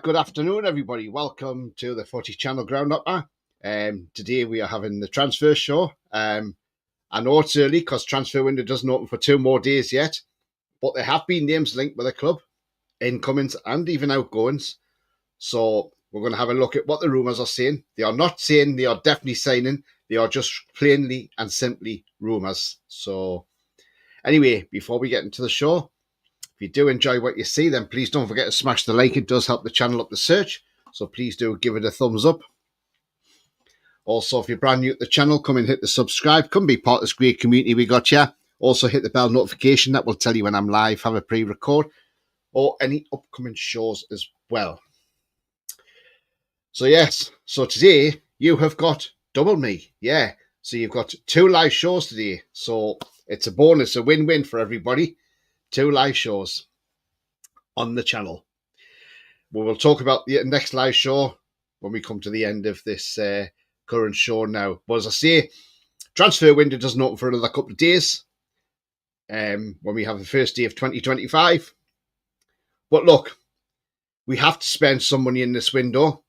Good afternoon, everybody. Welcome to the Footy Channel Groundhopper. Today we are having the transfer show. I know it's early because transfer window doesn't open for 2 more days yet, but there have been names linked with the club, incomings and even outgoings. So we're going to have a look at what the rumours are saying. They are not saying they are definitely signing. They are just plainly and simply rumours. So anyway, before we get into the show, if you do enjoy what you see, then please don't forget to smash the like. It does help the channel up the search. So please do give it a thumbs up. Also, if you're brand new to the channel, come and hit the subscribe. Come be part of this great community we got here. Also, hit the bell notification. That will tell you when I'm live, have a pre-record, or any upcoming shows as well. So yes, so today you have got double me. Yeah, so you've got 2 live shows today. So it's a bonus, a win-win for everybody. 2 live shows on the channel. We will talk about the next live show when we come to the end of this current show now. But as I say, transfer window doesn't open for another couple of days when we have the first day of 2025. But look, we have to spend some money in this window.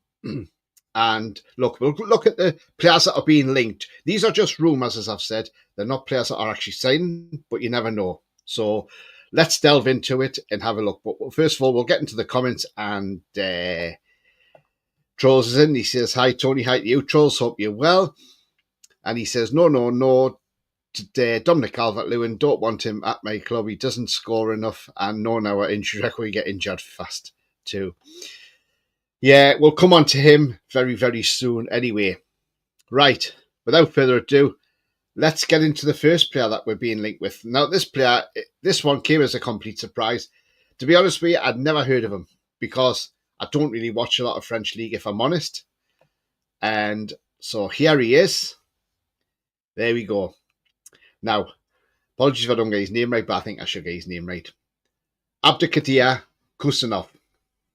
And look, we'll look at the players that are being linked. These are just rumours, as I've said. They're not players that are actually signing, but you never know. So let's delve into it and have a look. But first of all, we'll get into the comments. And Trolls is in. He says, hi, Tony. Hi to you, Trolls. Hope you're well. And he says, no. Dominic Calvert-Lewin, don't want him at my club. He doesn't score enough. And no, now our injury record, we get injured fast too. Yeah, we'll come on to him very, very soon anyway. Right, without further ado, let's get into the first player that we're being linked with. Now, this one came as a complete surprise. To be honest with you, I'd never heard of him because I don't really watch a lot of French League, if I'm honest. And so here he is. There we go. Now, apologies if I don't get his name right, but I think I should get his name right. Abdulkadir Kusanov.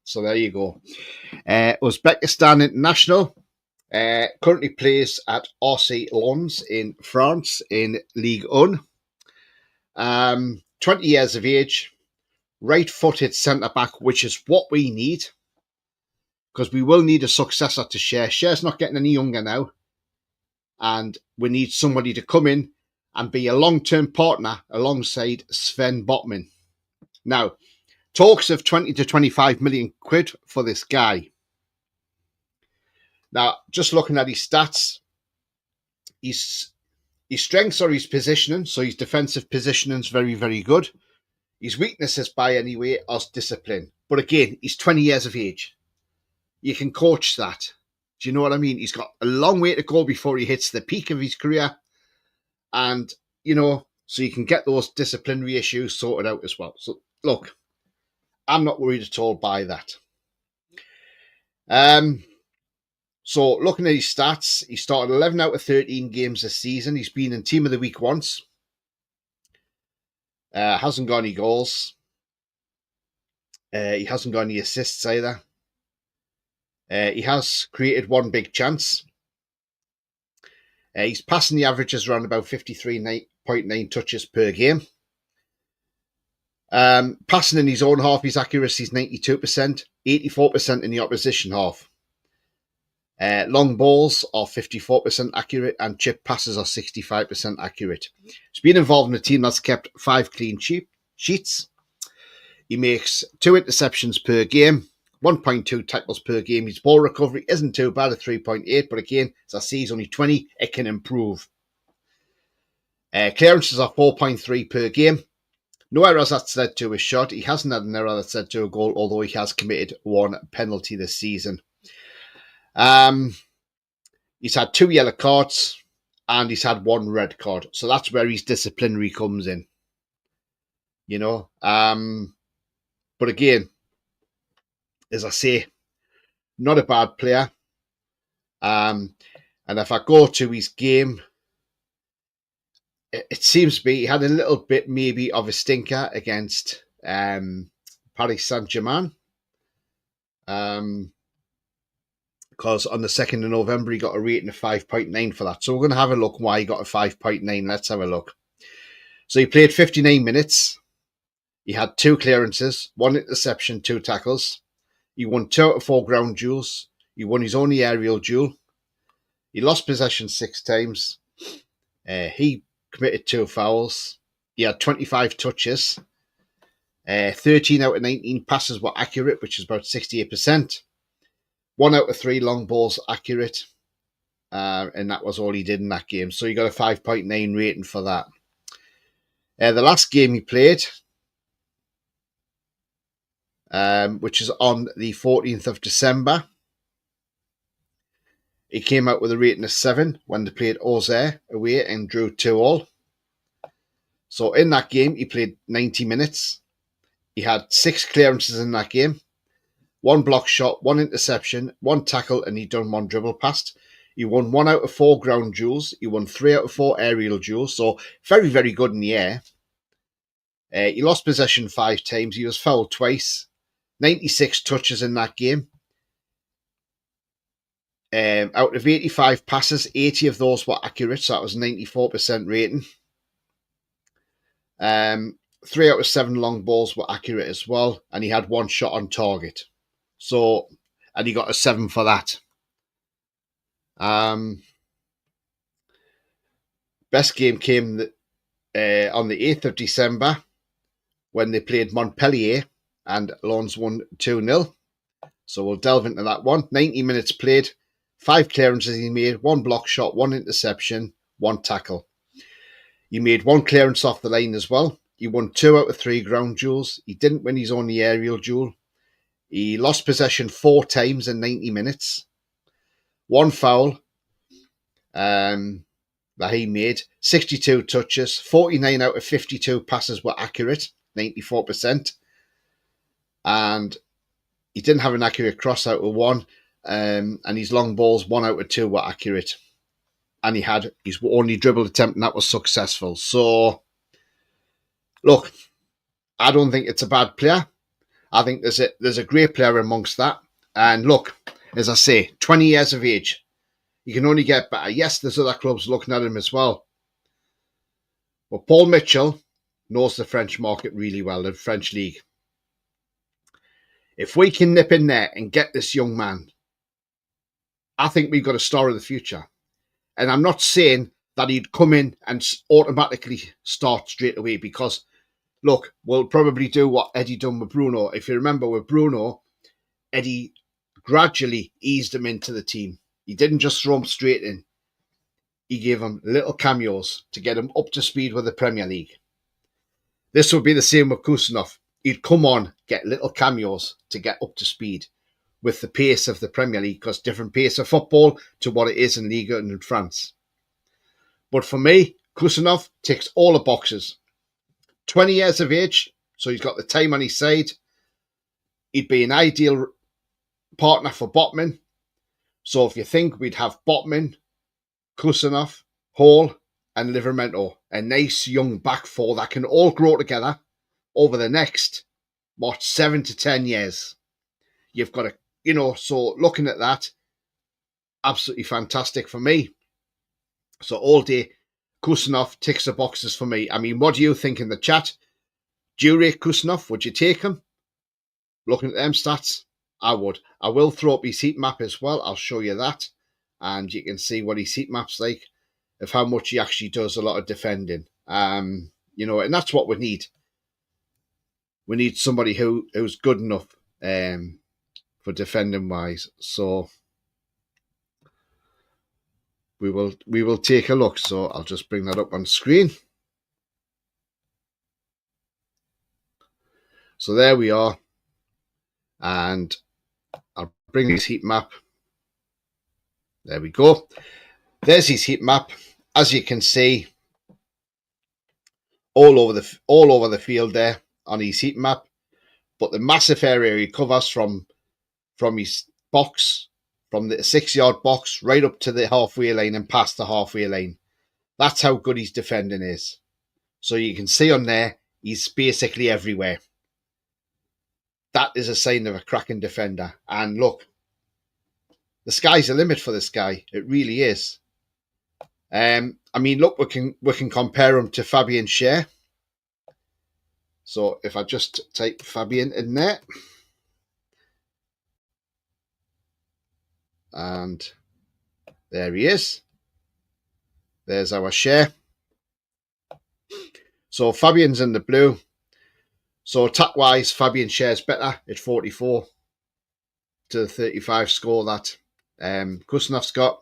So there you go. Uzbekistan international. Currently plays at RC Lens in France in Ligue 1. 20 years of age. Right-footed centre-back, which is what we need. Because we will need a successor to Cher. Cher's not getting any younger now. And we need somebody to come in and be a long-term partner alongside Sven Botman. Now, talks of 20 to 25 million quid for this guy. Now, just looking at his stats, his strengths are his positioning, so his defensive positioning is very, very good. His weaknesses, by any way, are discipline. But again, he's 20 years of age. You can coach that. Do you know what I mean? He's got a long way to go before he hits the peak of his career. And, you know, so you can get those disciplinary issues sorted out as well. So, look, I'm not worried at all by that. So looking at his stats, he started 11 out of 13 games this season. He's been in Team of the Week once. Hasn't got any goals. He hasn't got any assists either. He has created 1 big chance. He's passing the averages around about 53.9 touches per game. Passing in his own half, his accuracy is 92%, 84% in the opposition half. Long balls are 54% accurate and chip passes are 65% accurate. He's been involved in a team that's kept 5 clean sheets. He makes 2 interceptions per game, 1.2 tackles per game. His ball recovery isn't too bad at 3.8, but again, as I see, he's only 20. It can improve. Clearances are 4.3 per game. No errors that's led to a shot. He hasn't had an error that's led to a goal, although he has committed 1 penalty this season. He's had 2 yellow cards and he's had 1 red card. So that's where his disciplinary comes in. You know, but again, as I say, not a bad player. And if I go to his game, it seems to be he had a little bit maybe of a stinker against Paris Saint-Germain. Because on the 2nd of November, he got a rating of 5.9 for that. So we're going to have a look why he got a 5.9. Let's have a look. So he played 59 minutes. He had 2 clearances, 1 interception, 2 tackles. He won 2 out of 4 ground duels. He won his only aerial duel. He lost possession 6 times. He committed 2 fouls. He had 25 touches. 13 out of 19 passes were accurate, which is about 68%. 1 out of 3 long balls accurate. And that was all he did in that game. So he got a 5.9 rating for that. The last game he played, which is on the 14th of December, he came out with a rating of 7 when they played Auxerre away and drew 2-2. So in that game, he played 90 minutes. He had 6 clearances in that game, 1 block shot, 1 interception, 1 tackle, and he'd done 1 dribble pass. He won 1 out of 4 ground duels. He won 3 out of 4 aerial duels. So very, very good in the air. He lost possession 5 times. He was fouled twice. 96 touches in that game. Out of 85 passes, 80 of those were accurate. So that was 94% rating. 3 out of 7 long balls were accurate as well. And he had 1 shot on target. So, and he got a 7 for that. Best game came on the 8th of December when they played Montpellier and Lens won 2-0. So we'll delve into that one. 90 minutes played, 5 clearances he made, 1 block shot, 1 interception, 1 tackle. He made 1 clearance off the line as well. He won 2 out of 3 ground duels. He didn't win his only aerial duel. He lost possession 4 times in 90 minutes. 1 foul that he made. 62 touches. 49 out of 52 passes were accurate. 94%. And he didn't have an accurate cross out of 1. And his long balls, 1 out of 2 were accurate. And he had his only dribble attempt, and that was successful. So, look, I don't think it's a bad player. I think there's a great player amongst that. And look, as I say, 20 years of age. He can only get better. Yes, there's other clubs looking at him as well. But Paul Mitchell knows the French market really well, the French league. If we can nip in there and get this young man, I think we've got a star of the future. And I'm not saying that he'd come in and automatically start straight away because, look, we'll probably do what Eddie done with Bruno. If you remember with Bruno, Eddie gradually eased him into the team. He didn't just throw him straight in. He gave him little cameos to get him up to speed with the Premier League. This would be the same with Kusanov. He'd come on, get little cameos to get up to speed with the pace of the Premier League, because different pace of football to what it is in Liga and in France. But for me, Kusanov ticks all the boxes. 20 years of age, so he's got the time on his side. He'd be an ideal partner for Botman. So if you think we'd have Botman, Kusanov, Hall and Livramento, a nice young back four that can all grow together over the next, 7 to 10 years. You've got to, so looking at that, absolutely fantastic for me. So all day, Kusanov ticks the boxes for me. I mean, what do you think in the chat? Do you rate Kusanov? Would you take him? Looking at them stats, I would. I will throw up his heat map as well. I'll show you that. And you can see what his heat map's like, of how much he actually does a lot of defending. And that's what we need. We need somebody who's good enough for defending wise. So we will take a look. So I'll just bring that up on screen. So there we are. And I'll bring his heat map. There we go. There's his heat map. As you can see, all over the field there on his heat map. But the massive area he covers from his box, from the 6-yard box right up to the halfway line and past the halfway line. That's how good his defending is. So you can see on there, he's basically everywhere. That is a sign of a cracking defender. And look, the sky's the limit for this guy. It really is. I mean, look, we can compare him to Fabian Schär. So if I just type Fabian in there, And there he is. There's our share. So Fabian's in the blue. So attack-wise, Fabian shares better at 44 to the 35 score that Kusanov's got.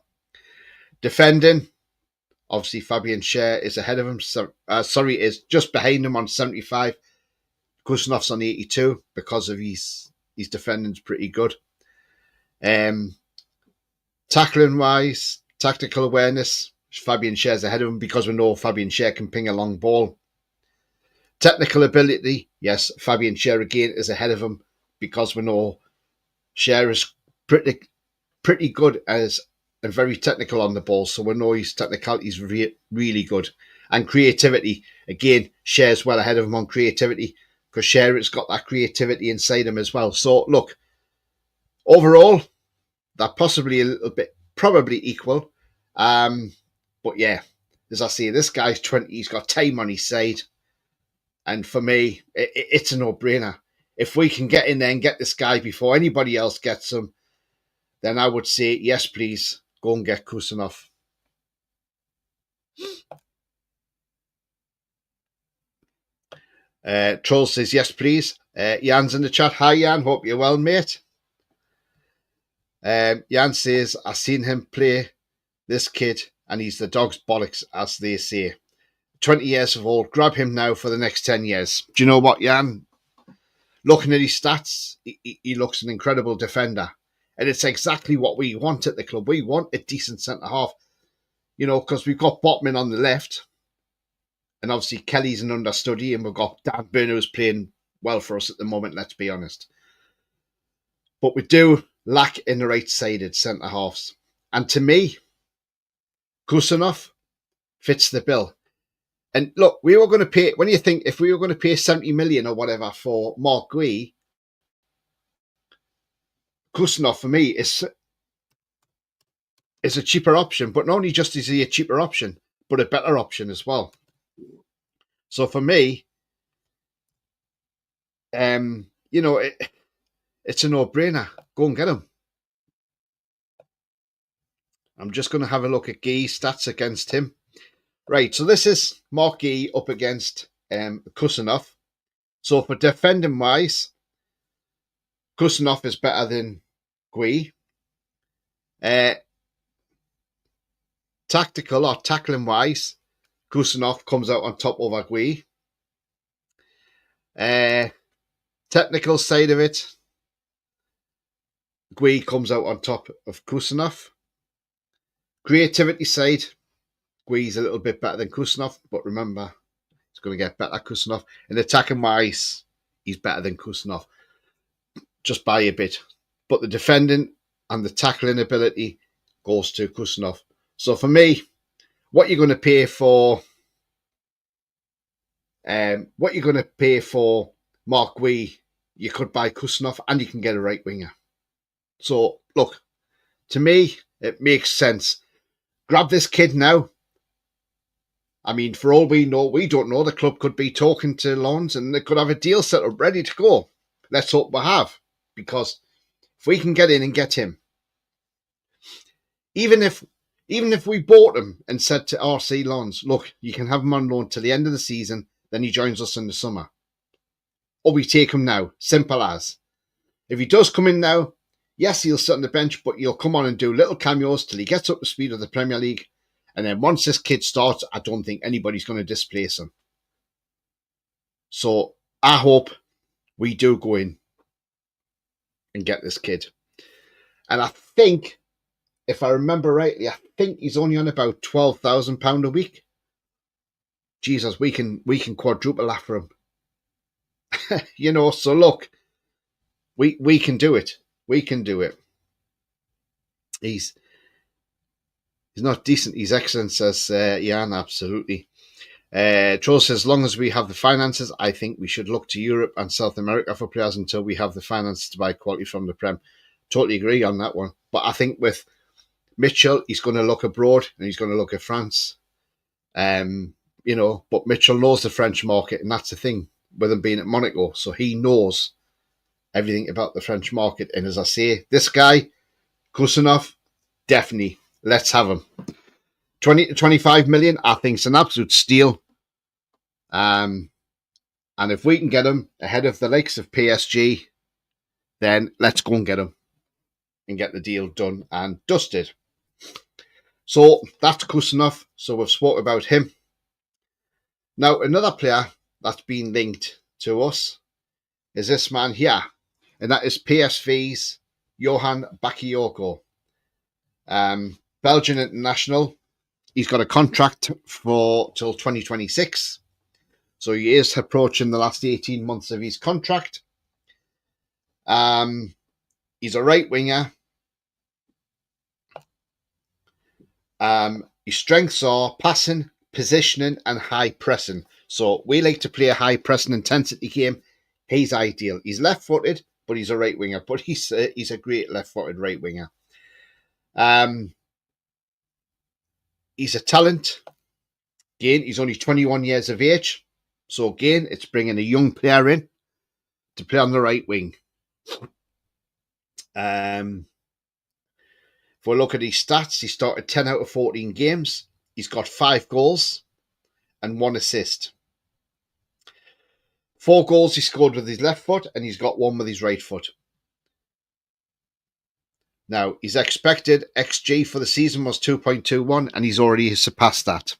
Defending, obviously Fabian share is ahead of him. Is just behind him on 75. Kusanov's on 82 because of his defending's pretty good. Tackling-wise, tactical awareness, Fabian shares ahead of him because we know Fabian Schär can ping a long ball. Technical ability, yes, Fabian Schär again is ahead of him because we know Schär is pretty good and very technical on the ball, so we know his technicality is really good. And creativity, again, Schär's well ahead of him on creativity because Schär has got that creativity inside him as well. So look, overall, they're possibly a little bit, probably equal. But yeah, as I say, this guy's 20, he's got time on his side. And for me, it's a no-brainer. If we can get in there and get this guy before anybody else gets him, then I would say, yes, please, go and get Kusanov. Troll says, yes, please. Jan's in the chat. Hi, Jan. Hope you're well, mate. Jan says, I've seen him play this kid, and he's the dog's bollocks, as they say. 20 years of old. Grab him now for the next 10 years. Do you know what, Jan? Looking at his stats, he looks an incredible defender. And it's exactly what we want at the club. We want a decent centre-half. You know, because we've got Botman on the left. And obviously Kelly's an understudy. And we've got Dan Burn, who's playing well for us at the moment, let's be honest. But we do lack in the right-sided centre-halves. And to me, Kusanov fits the bill. And look, we were going to pay, when you think, if we were going to pay 70 million or whatever for Mark Gui, Kusanov for me is a cheaper option, but not only just is he a cheaper option, but a better option as well. So for me, you know, it's a no-brainer. Go and get him. I'm just going to have a look at Gui's stats against him. Right, so this is Mark Gui up against Kusanov. So for defending-wise, Kusanov is better than Gui. Tactical or tackling-wise, Kusanov comes out on top over Gui. Technical side of it, Gui comes out on top of Kusanov. Creativity side, Gui's a little bit better than Kusanov, but remember, he's going to get better Kusanov. And attacking-wise, he's better than Kusanov, just by a bit. But the defending and the tackling ability goes to Kusanov. So for me, what you're going to pay for, Mark Gui, you could buy Kusanov and you can get a right winger. So look, to me, it makes sense. Grab this kid now. I mean, for all we know, we don't know. The club could be talking to Lons and they could have a deal set up ready to go. Let's hope we have, because if we can get in and get him, even if we bought him and said to RC Lons, look, you can have him on loan till the end of the season, then he joins us in the summer. Or we take him now. Simple as. If he does come in now, yes, he'll sit on the bench, but he'll come on and do little cameos till he gets up to speed of the Premier League. And then once this kid starts, I don't think anybody's going to displace him. So I hope we do go in and get this kid. And I think, if I remember rightly, I think he's only on about £12,000 a week. Jesus, we can quadruple that for him. You know, so look, we can do it. We can do it. He's not decent. He's excellent, says Jan, absolutely. Troll says, as long as we have the finances, I think we should look to Europe and South America for players until we have the finances to buy quality from the Prem. Totally agree on that one. But I think with Mitchell, he's going to look abroad and he's going to look at France. You know, but Mitchell knows the French market, and that's the thing with him being at Monaco. So he knows everything about the French market. And as I say, this guy, Kusanov, definitely, let's have him. 20 to 25 million, I think it's an absolute steal. And if we can get him ahead of the likes of PSG, then let's go and get him and get the deal done and dusted. So that's Kusanov. So we've spoke about him. Now, another player that's been linked to us is this man here, and that is PSV's Johan Bakayoko. Belgian international. He's got a contract for till 2026. So he is approaching the last 18 months of his contract. He's a right winger. His strengths are passing, positioning, and high pressing. So we like to play a high pressing intensity game. He's ideal. He's left-footed, but he's a right winger. But he's a great left-footed right winger. He's a talent. Again, he's only 21 years of age. So again, it's bringing a young player in to play on the right wing. If we look at his stats, he started 10 out of 14 games. He's got 5 goals and 1 assist. 4 goals he scored with his left foot, and he's got 1 with his right foot. Now, his expected XG for the season was 2.21, and he's already surpassed that.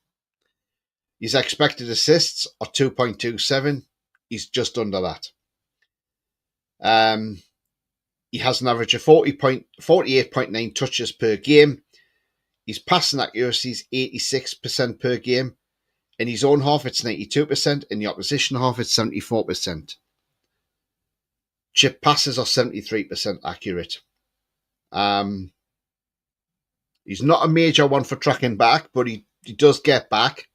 His expected assists are 2.27. He's just under that. He has an average of 48.9 touches per game. His passing accuracy is 86% per game. In his own half, it's 92%. In the opposition half, it's 74%. Chip passes are 73% accurate. He's not a major one for tracking back, but he does get back.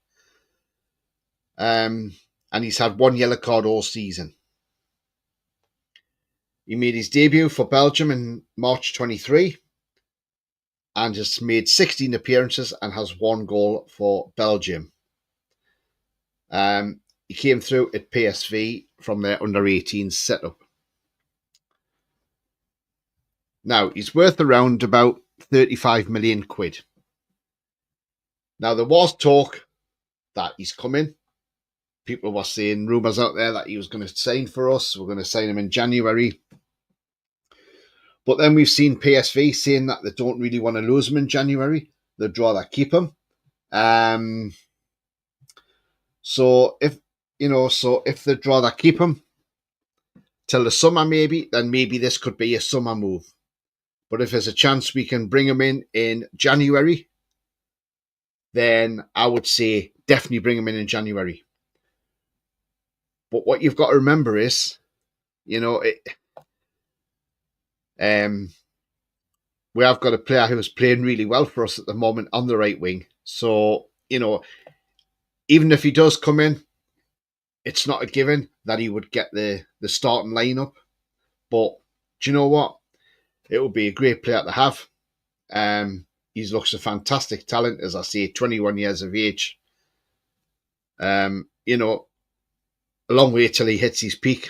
And he's had 1 yellow card all season. He made his debut for Belgium in March 23 and has made 16 appearances and has 1 goal for Belgium. He came through at PSV from their under-18 setup. Now, he's worth around about 35 million quid. Now, there was talk that he's coming. People were saying rumours out there that he was going to sign for us. We're going to sign him in January. But then we've seen PSV saying that they don't really want to lose him in January. They'd rather keep him. So if they'd rather keep him till the summer, then maybe this could be a summer move. But if there's a chance we can bring him in January, then I would say definitely bring him in January. But what you've got to remember is, we have got a player who's playing really well for us at the moment on the right wing. So, even if he does come in, it's not a given that he would get the starting lineup. But do you know what? It would be a great player to have. He looks a fantastic talent, as I say, 21 years of age. A long way till he hits his peak.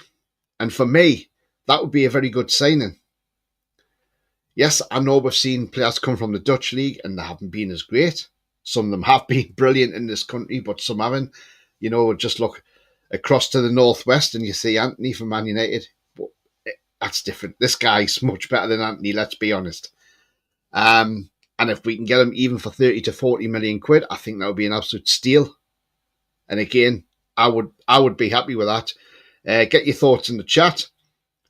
And for me, that would be a very good signing. Yes, I know we've seen players come from the Dutch league and they haven't been as great. Some of them have been brilliant in this country, but some haven't. Just look across to the northwest and you see Antony from Man United. But that's different. This guy's much better than Antony, let's be honest. And if we can get him even for 30 to 40 million quid, I think that would be an absolute steal. And again, I would be happy with that. Get your thoughts in the chat.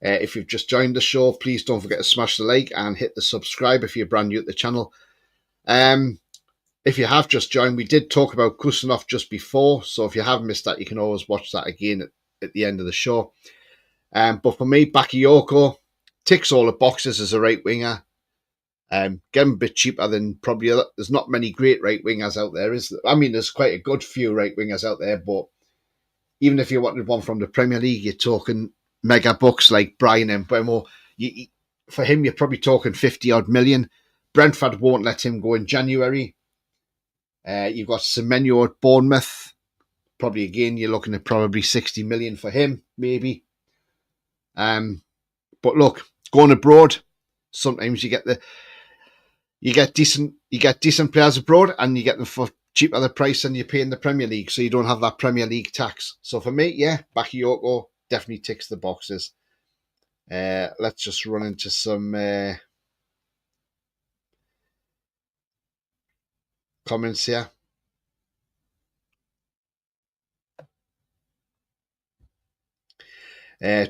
If you've just joined the show, please don't forget to smash the like and hit the subscribe if you're brand new at the channel. If you have just joined, we did talk about Kusanov just before, so if you have missed that, you can always watch that again at the end of the show. But for me, Bakayoko ticks all the boxes as a right winger. Get him a bit cheaper than probably there's not many great right wingers out there, is there? I mean, there's quite a good few right wingers out there, but even if you wanted one from the Premier League, you're talking mega bucks like Brian Mbeumo. For him, you're probably talking 50 odd million. Brentford won't let him go in January. You've got Semenyo at Bournemouth. Probably again, you're looking at probably 60 million for him, maybe. But look, going abroad, sometimes you get you get decent players abroad, and you get them for cheaper the price than you pay in the Premier League, so you don't have that Premier League tax. So for me, yeah, Bakayoko definitely ticks the boxes. Let's just run into some comments here.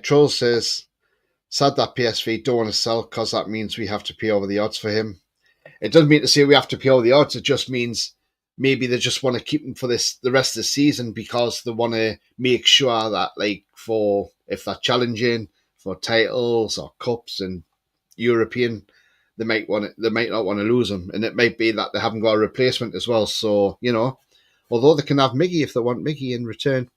Troll says, sad that PSV don't want to sell because that means we have to pay over the odds for him. It doesn't mean to say we have to pay over the odds. It just means maybe they just want to keep him for the rest of the season because they want to make sure that, like, for if they're challenging for titles or cups and European, they might not want to lose him, and it might be that they haven't got a replacement as well. So although they can have Miggy if they want Miggy in return.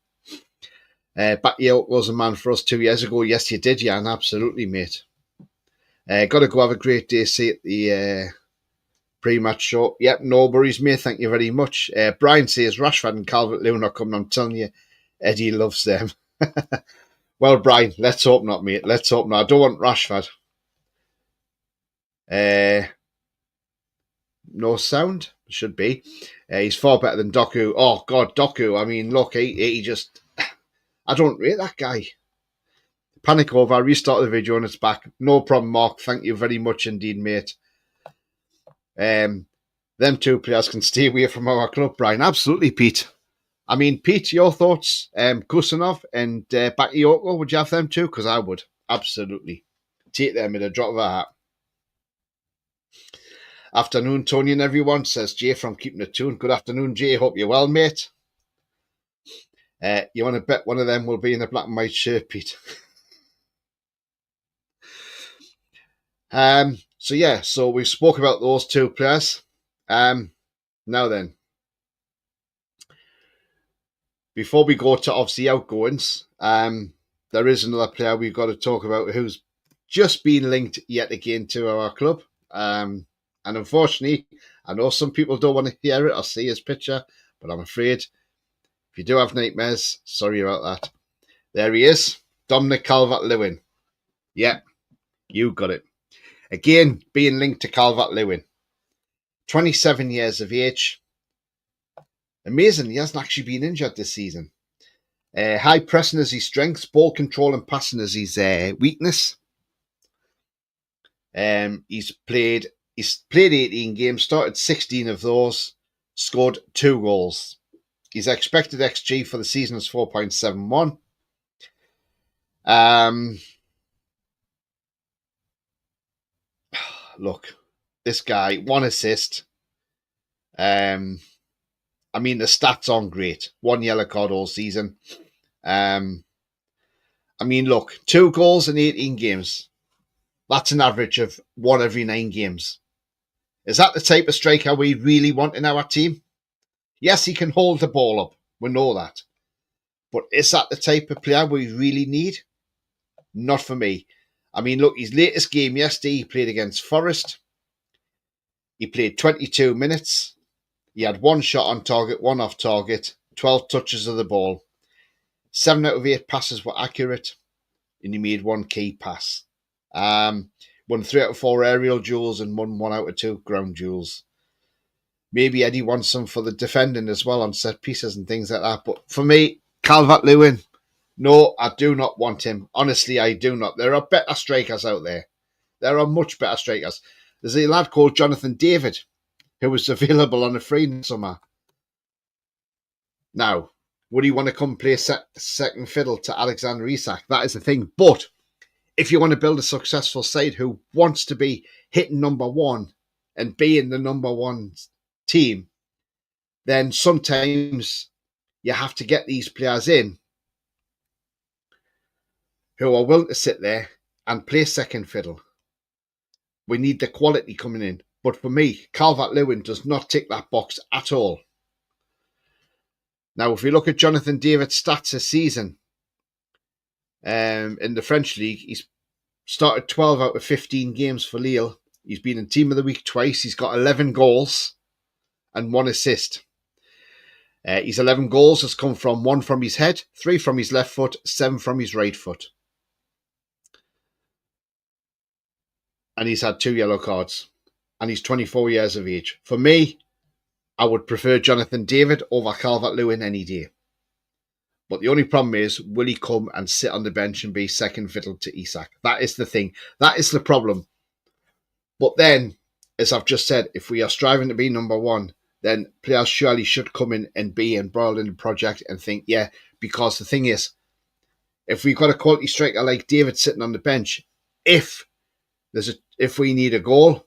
Bakayoko was a man for us 2 years ago. Yes, you did, Jan. Absolutely, mate. Got to go have a great day. See you at the pre-match show. Yep, no worries, mate. Thank you very much. Brian says Rashford and Calvert-Lewin are coming. I'm telling you, Eddie loves them. Well, Brian, let's hope not, mate. Let's hope not. I don't want Rashford. No sound? Should be. He's far better than Doku. Oh, God, Doku. I mean, look, he just... I don't rate that guy. Panic over. Restart the video and it's back. No problem, Mark. Thank you very much indeed, mate. Them two players can stay away from our club, Brian. Absolutely, Pete. I mean, Pete, your thoughts? Kusanov and Bakayoko, would you have them too? Because I would. Absolutely. Take them in a drop of a hat. Afternoon, Tony and everyone, says Jay from Keeping It Tuned. Good afternoon, Jay. Hope you're well, mate. You want to bet one of them will be in a black and white shirt, Pete? So we spoke about those two players. Now then, before we go to obviously outgoings, there is another player we've got to talk about who's just been linked yet again to our club. And unfortunately, I know some people don't want to hear it or see his picture, but I'm afraid if you do have nightmares, sorry about that. There he is, Dominic Calvert-Lewin. Yep, you got it. Again, being linked to Calvert-Lewin. 27 years of age. Amazing, he hasn't actually been injured this season. High pressing is his strength, ball control and passing is his weakness. He's played 18 games, started 16 of those, scored 2 goals. His expected XG for the season is 4.71. Look, this guy, 1 assist. I mean, the stats aren't great. 1 yellow card all season. I mean, look, 2 goals in 18 games. That's an average of 1 every 9 games. Is that the type of striker we really want in our team? Yes, he can hold the ball up. We know that. But is that the type of player we really need? Not for me. I mean, look, his latest game yesterday, he played against Forest. He played 22 minutes. He had 1 shot on target, 1 off target, 12 touches of the ball. 7 out of 8 passes were accurate, and he made 1 key pass. Won 3 out of 4 aerial duels and won 1 out of 2 ground duels. Maybe Eddie wants some for the defending as well on set pieces and things like that. But for me, Calvert-Lewin, no, I do not want him. Honestly, I do not. There are better strikers out there. There are much better strikers. There's a lad called Jonathan David who was available on a free in summer. Now, would he want to come play second fiddle to Alexander Isak? That is the thing. But if you want to build a successful side who wants to be hitting number 1 and being the number 1 team, then sometimes you have to get these players in who are willing to sit there and play second fiddle. We need the quality coming in. But for me, Calvert-Lewin does not tick that box at all. Now, if we look at Jonathan David's stats this season, in the French league, he's started 12 out of 15 games for Lille. He's been in Team of the Week twice. He's got 11 goals and 1 assist. His 11 goals has come from 1 from his head, 3 from his left foot, 7 from his right foot. And he's had 2 yellow cards. and he's 24 years of age. For me, I would prefer Jonathan David over Calvert-Lewin any day. But the only problem is, will he come and sit on the bench and be second fiddle to Isak? That is the thing. That is the problem. But then, as I've just said, if we are striving to be number one, then players surely should come in and be embroiled in the project and think, yeah, because the thing is, if we've got a quality striker like David sitting on the bench, if we need a goal,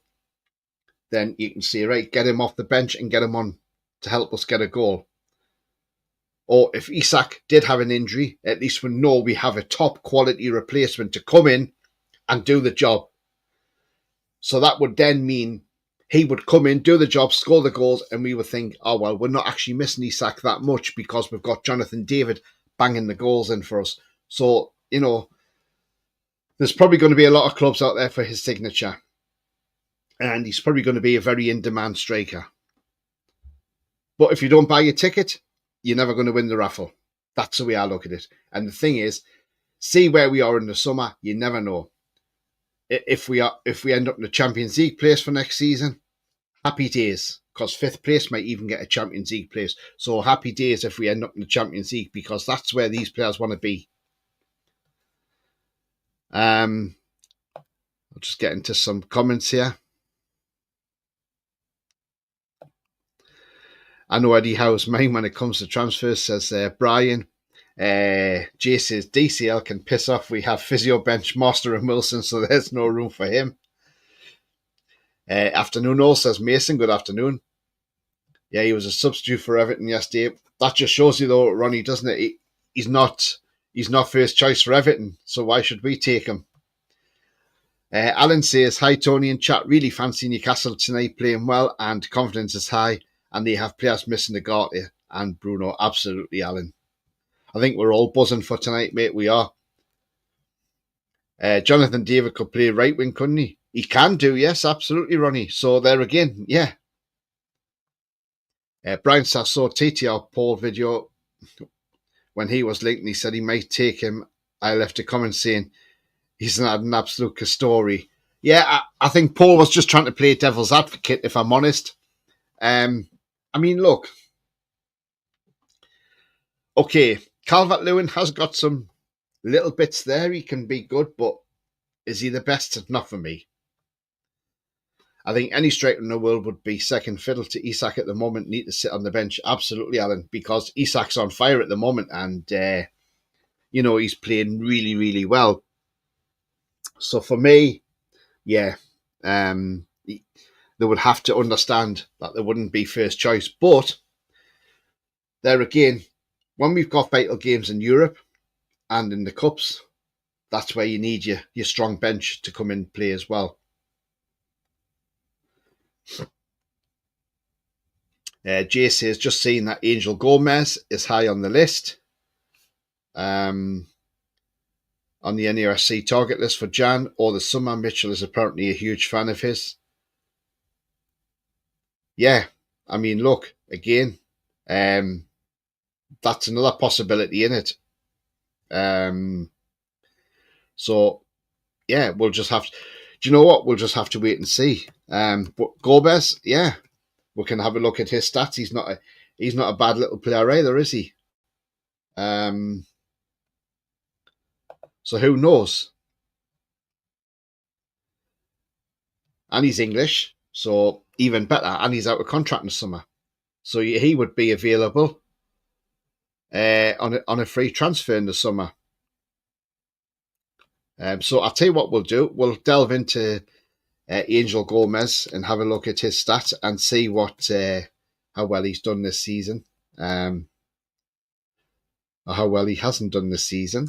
then you can say, right, get him off the bench and get him on to help us get a goal. Or if Isak did have an injury, at least we know we have a top quality replacement to come in and do the job. So that would then mean he would come in, do the job, score the goals, and we would think, oh, well, we're not actually missing Isak that much because we've got Jonathan David banging the goals in for us. So, there's probably going to be a lot of clubs out there for his signature. And he's probably going to be a very in-demand striker. But if you don't buy your ticket, you're never going to win the raffle. That's the way I look at it. And the thing is, see where we are in the summer, you never know. If we end up in the Champions League place for next season, happy days, because 5th place might even get a Champions League place. So happy days if we end up in the Champions League, because that's where these players want to be. I'll just get into some comments here. I know Eddie Howe's mind when it comes to transfers, says Brian. Jay says DCL can piss off. We have physio bench Master and Wilson, so there's no room for him. Afternoon all says Mason. Good afternoon. Yeah, he was a substitute for Everton yesterday. That just shows you, though, Ronnie, doesn't it? He's not first choice for Everton, so why should we take him? Alan says, hi Tony and chat. Really fancy Newcastle tonight, playing well and confidence is high, and they have players missing Ugarte and Bruno. Absolutely, Alan. I think we're all buzzing for tonight, mate. We are. Jonathan David could play right wing, couldn't he? He can do, yes, absolutely, Ronnie. So there again, yeah. Brian Sasso, TTR Paul video, when he was linked and he said he might take him, I left a comment saying he's not an absolute Castori. Yeah, I think Paul was just trying to play devil's advocate, if I'm honest. I mean, look. Okay, Calvert-Lewin has got some little bits there. He can be good, but is he the best? Not for me. I think any striker in the world would be second fiddle to Isak at the moment, need to sit on the bench. Absolutely, Alan, because Isak's on fire at the moment and, he's playing really, really well. So for me, yeah, they would have to understand that they wouldn't be first choice. But there again, when we've got vital games in Europe and in the Cups, that's where you need your strong bench to come in and play as well. Jay says, just seeing that Angel Gomez is high on the list. On the NUSC target list for Jan or the summer. Mitchell is apparently a huge fan of his. Yeah, I mean, look, again, that's another possibility in it. So, yeah, we'll just have to... Do you know what? We'll just have to wait and see. But Gomez, yeah, we can have a look at his stats. He's not a bad little player either, is he? So who knows? And he's English, so even better. And he's out of contract in the summer, so he would be available on a free transfer in the summer. So I'll tell you what we'll do. We'll delve into Angel Gomez and have a look at his stats and see how well he's done this season, or how well he hasn't done this season.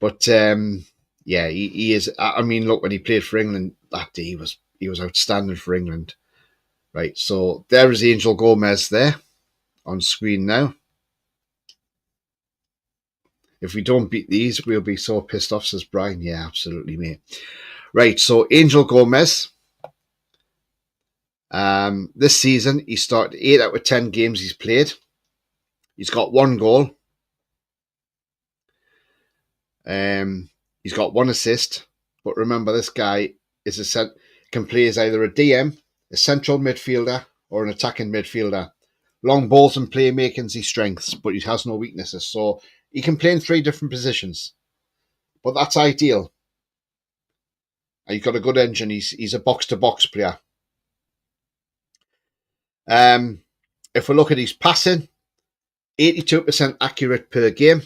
But yeah, he is. I mean, look, when he played for England that day, he was outstanding for England. Right, so there is Angel Gomez there on screen now. If we don't beat these, we'll be so pissed off, says Brian. Yeah, absolutely, mate. Right, so Angel Gomez. This season, he started 8 out of 10 games he's played. He's got 1 goal. He's got 1 assist. But remember, this guy is can play as either a DM, a central midfielder, or an attacking midfielder. Long balls and playmaking's his strengths, but he has no weaknesses. So he can play in 3 different positions. But that's ideal. And he's got a good engine. He's a box-to-box player. If we look at his passing, 82% accurate per game.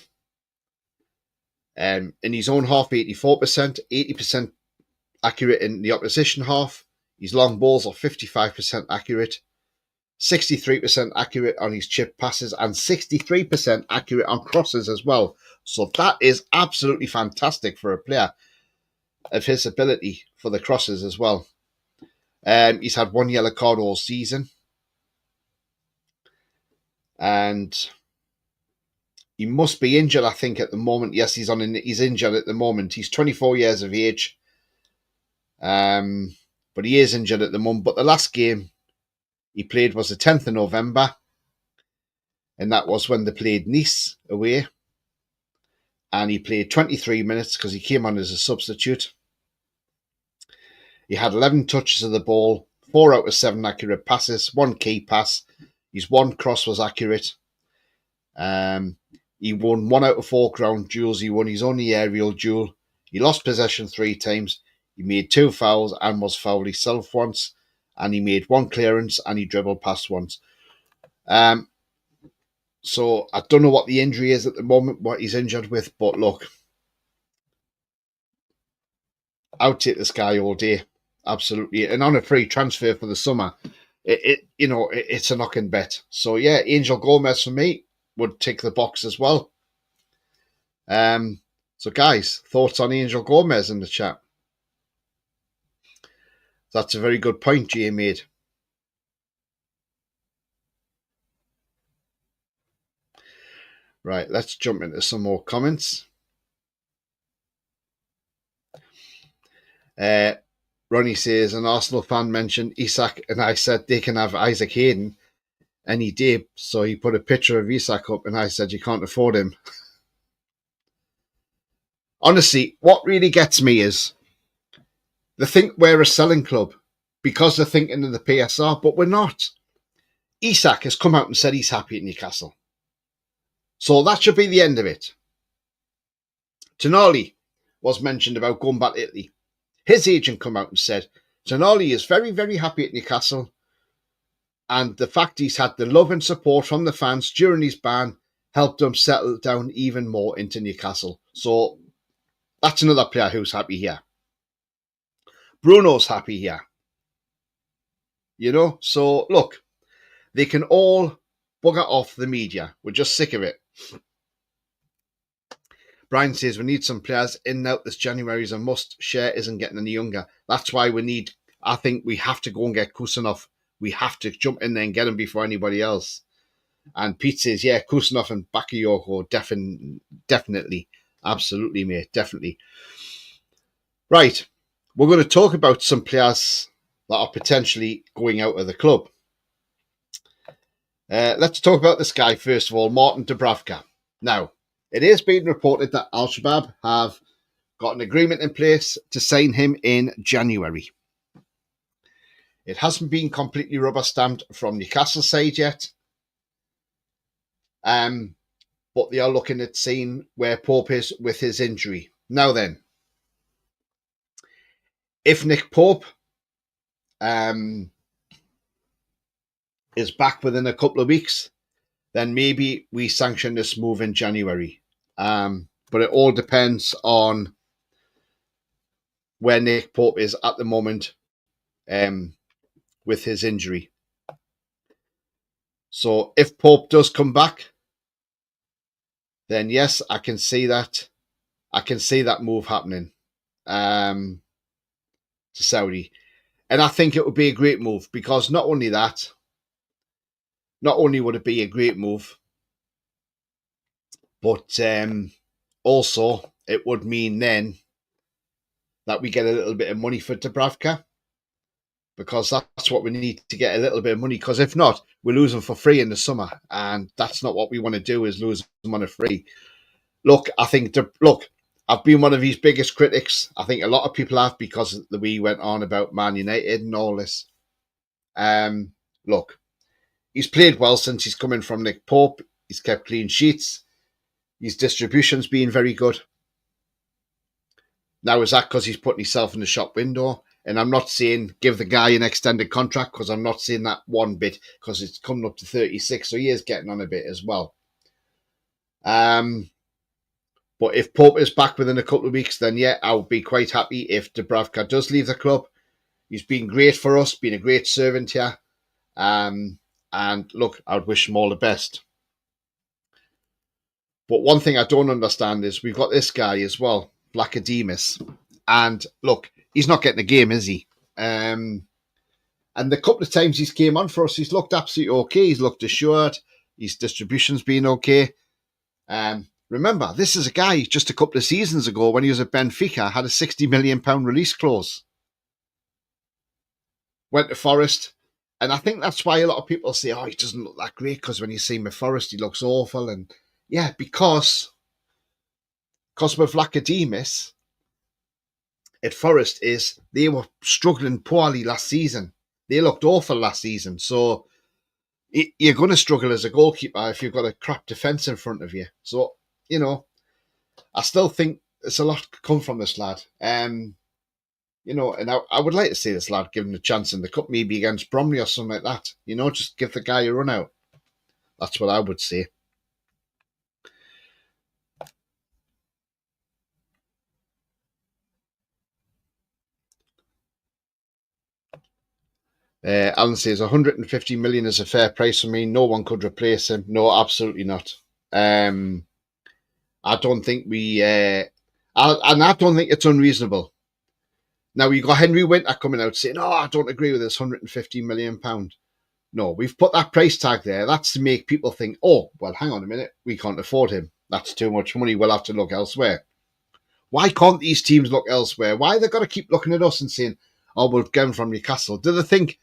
In his own half, 84%, 80% accurate in the opposition half. His long balls are 55% accurate, 63% accurate on his chip passes, and 63% accurate on crosses as well. So that is absolutely fantastic for a player of his ability for the crosses as well. He's had 1 yellow card all season. And he must be injured, I think, at the moment. Yes, he's injured at the moment. He's 24 years of age. But he is injured at the moment. But the last game he played was the 10th of November. And that was when they played Nice away. And he played 23 minutes because he came on as a substitute. He had 11 touches of the ball, 4 out of 7 accurate passes, 1 key pass. His 1 cross was accurate. He won 1 out of 4 ground duels. He won his only aerial duel. He lost possession 3 times. He made 2 fouls and was fouled himself once. And he made 1 clearance and he dribbled past once. So I don't know what the injury is at the moment, what he's injured with. But look, I'll take this guy all day. Absolutely. And on a free transfer for the summer, it's a knocking bet. So yeah, Angel Gomez for me would tick the box as well. So guys, thoughts on Angel Gomez in the chat? That's a very good point Jay made. Right, let's jump into some more comments. Ronnie says, an Arsenal fan mentioned Isak, and I said they can have Isaac Hayden, and he did. So he put a picture of Isak up, and I said you can't afford him. Honestly, what really gets me is they think we're a selling club because they're thinking of the PSR, but we're not. Isak has come out and said he's happy at Newcastle. So that should be the end of it. Tonali was mentioned about going back to Italy. His agent come out and said Tonali is very, very happy at Newcastle. And the fact he's had the love and support from the fans during his ban helped him settle down even more into Newcastle. So that's another player who's happy here. Bruno's happy here. So look, they can all bugger off the media. We're just sick of it. Brian says we need some players in and out this January is a must. Share isn't getting any younger. That's why I think we have to go and get Kusanov. We have to jump in there and get him before anybody else. And Pete says, yeah, Kusanov and Bakayoko, definitely. Absolutely, mate, definitely. Right, we're going to talk about some players that are potentially going out of the club. Let's talk about this guy first of all, Martin Dubravka. Now, it is being reported that Al-Shabaab have got an agreement in place to sign him in January. It hasn't been completely rubber-stamped from Newcastle's side yet. But they are looking at seeing where Pope is with his injury. Now then, if Nick Pope is back within a couple of weeks, then maybe we sanction this move in January. But it all depends on where Nick Pope is at the moment with his injury. So if Pope does come back, then yes, I can see that. I can see that move happening to Saudi. And I think it would be a great move because not only would it be a great move, but also it would mean then that we get a little bit of money for Dubravka, because that's what we need to get, a little bit of money. Because if not, we lose them for free in the summer, and that's not what we want to do, is lose them on a free. Look, I've been one of his biggest critics. I think a lot of people have, because we went on about Man United and all this. Look, he's played well since he's coming from Nick Pope. He's kept clean sheets. His distribution's been very good. Now, is that because he's putting himself in the shop window? And I'm not saying give the guy an extended contract, because I'm not saying that one bit, because it's coming up to 36, so he is getting on a bit as well. But if Pope is back within a couple of weeks, then yeah, I would be quite happy if Dubravka does leave the club. He's been great for us, been a great servant here. And look, I would wish him all the best. But one thing I don't understand is we've got this guy as well, Vlachodimos. And look, he's not getting a game, is he? And the couple of times he's came on for us, he's looked absolutely okay. He's looked assured. His distribution's been okay. Remember, this is a guy just a couple of seasons ago when he was at Benfica, had a £60 million release clause. Went to Forest. And I think that's why a lot of people say, oh, he doesn't look that great, because when you see him at Forest, he looks awful. And yeah, because with Vlachodimos at Forest is they were struggling poorly last season. They looked awful last season. So you're going to struggle as a goalkeeper if you've got a crap defence in front of you. So, you know, I still think there's a lot to come from this lad. You know, and I would like to see this lad given a chance in the cup, maybe against Bromley or something like that. You know, just give the guy a run out. That's what I would say. Alan says 150 million is a fair price for me. No one could replace him. No, absolutely not. I don't think and I don't think it's unreasonable. Now, you got Henry Winter coming out saying, oh, I don't agree with this £150 million. No, we've put that price tag there. That's to make people think, oh, well, hang on a minute. We can't afford him. That's too much money. We'll have to look elsewhere. Why can't these teams look elsewhere? Why they got to keep looking at us and saying, oh, we'll get him from Newcastle? Do they think,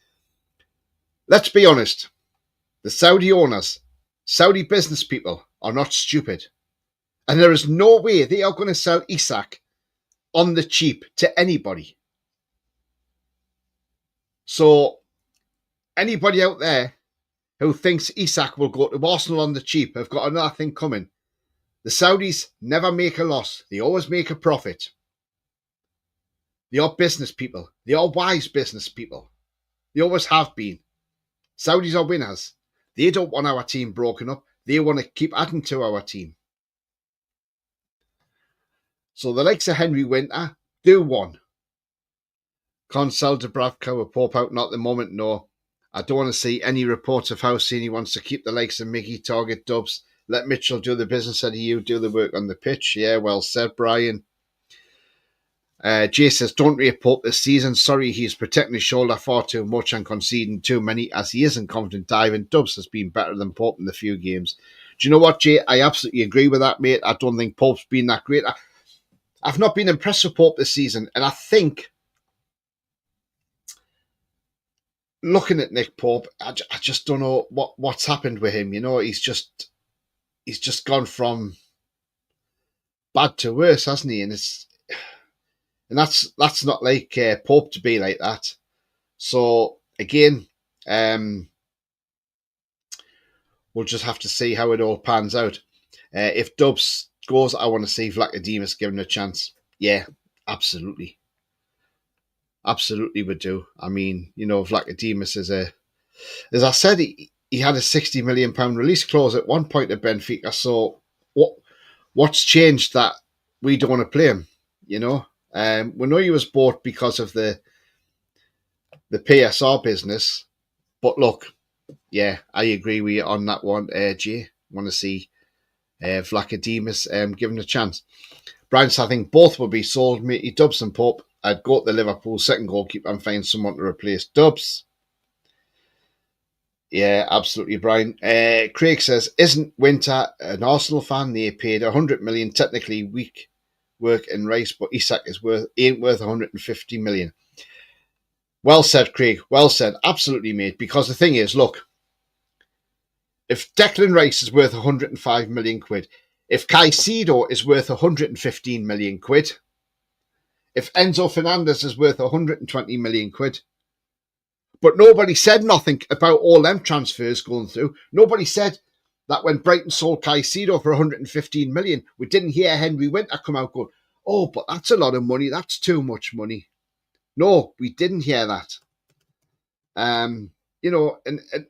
let's be honest, the Saudi owners, Saudi business people are not stupid. And there is no way they are going to sell Isak on the cheap to anybody. So anybody out there who thinks Isak will go to Arsenal on the cheap have got another thing coming. The Saudis never make a loss. They always make a profit. They are business people. They are wise business people. They always have been. Saudis are winners. They don't want our team broken up. They want to keep adding to our team. So the likes of Henry Winter, do one. Can't sell Dubravka with Pope out, not at the moment, no. I don't want to see any reports of how soon he wants to keep the likes of Mickey, Target, Dubs. Let Mitchell do the business and you do the work on the pitch. Yeah, well said, Brian. Jay says, don't rate Pope this season. Sorry, he's protecting his shoulder far too much and conceding too many as he isn't confident diving. Dubs has been better than Pope in the few games. Do you know what, Jay? I absolutely agree with that, mate. I don't think Pope's been that great. I've not been impressed with Pope this season, and I think looking at Nick Pope, I just don't know what's happened with him. You know, he's just gone bad to worse, hasn't he? And that's not like Pope to be like that. So again, we'll just have to see how it all pans out. If Dubs goes, I want to see Vlachodimos given a chance. Yeah, absolutely. Absolutely would do. I mean, you know, Vlachodimos is as I said, he had a £60 million release clause at one point at Benfica. So what's changed that we don't want to play him? You know, we know he was bought because of the PSR business. But look, yeah, I agree with you on that one, Jay. Want to see Vlachodimos given a chance. Brian says, I think both will be sold. Matey, Dubs and Pope. I'd go to the Liverpool second goalkeeper and find someone to replace Dubs. Yeah, absolutely, Brian. Craig says, isn't Winter an Arsenal fan? They paid 100 million, technically weak work in Rice, but Isak ain't worth 150 million. Well said, Craig. Well said. Absolutely, mate. Because the thing is, look, if Declan Rice is worth 105 million quid, If Caicedo is worth 115 million quid, if Enzo Fernandez is worth 120 million quid, but nobody said nothing about all them transfers going through. Nobody said that when Brighton sold Caicedo for 115 million, we didn't hear Henry Winter come out going, oh, but that's a lot of money. That's too much money. No, we didn't hear that. And the